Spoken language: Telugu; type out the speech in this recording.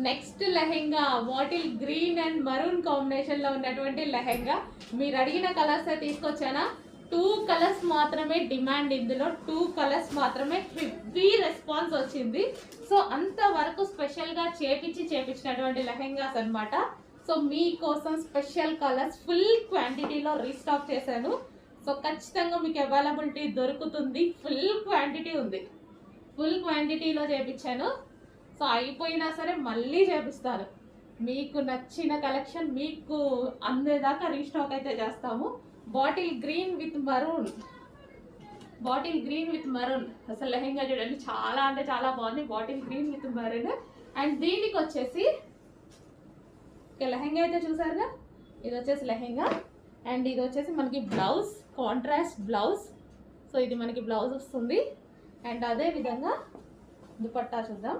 Next lehenga bottle green and maroon combination లో ఉన్నటువంటి లెహెంగా. మీరు అడిగిన కలర్స్ తీసుకొచ్చానా? 2 కలర్స్ మాత్రమే డిమాండ్, ఇందులో 2 కలర్స్ మాత్రమే హెవీ రెస్పాన్స్ వచ్చింది. సో అంతవరకు స్పెషల్గా చేపించినటువంటి లెహెంగాస్ అనమాట. సో మీకోసం స్పెషల్ కలర్స్ ఫుల్ క్వాంటిటీలో రీస్టాక్ చేశాను. సో ఖచ్చితంగా మీకు అవైలబిలిటీ దొరుకుతుంది. ఫుల్ క్వాంటిటీ ఉంది, ఫుల్ క్వాంటిటీలో చేపించాను. సో అయిపోయినా సరే మళ్ళీ చేపిస్తాను. మీకు నచ్చిన కలెక్షన్ మీకు అందేదాకా రీస్టాక్ అయితే చేస్తాము. Bottle green with maroon, bottle green with maroon. అసలు లెహెంగా చూడండి, చాలా అంటే చాలా బాగుంది. Bottle green with maroon. And దీనికి వచ్చేసి లెహెంగా అయితే చూసారుగా, ఇది వచ్చేసి లెహెంగా. అండ్ ఇది వచ్చేసి మనకి బ్లౌజ్, కాంట్రాస్ట్ బ్లౌజ్. సో ఇది మనకి బ్లౌజ్ వస్తుంది. అండ్ అదే విధంగా దుపట్టా చూద్దాం.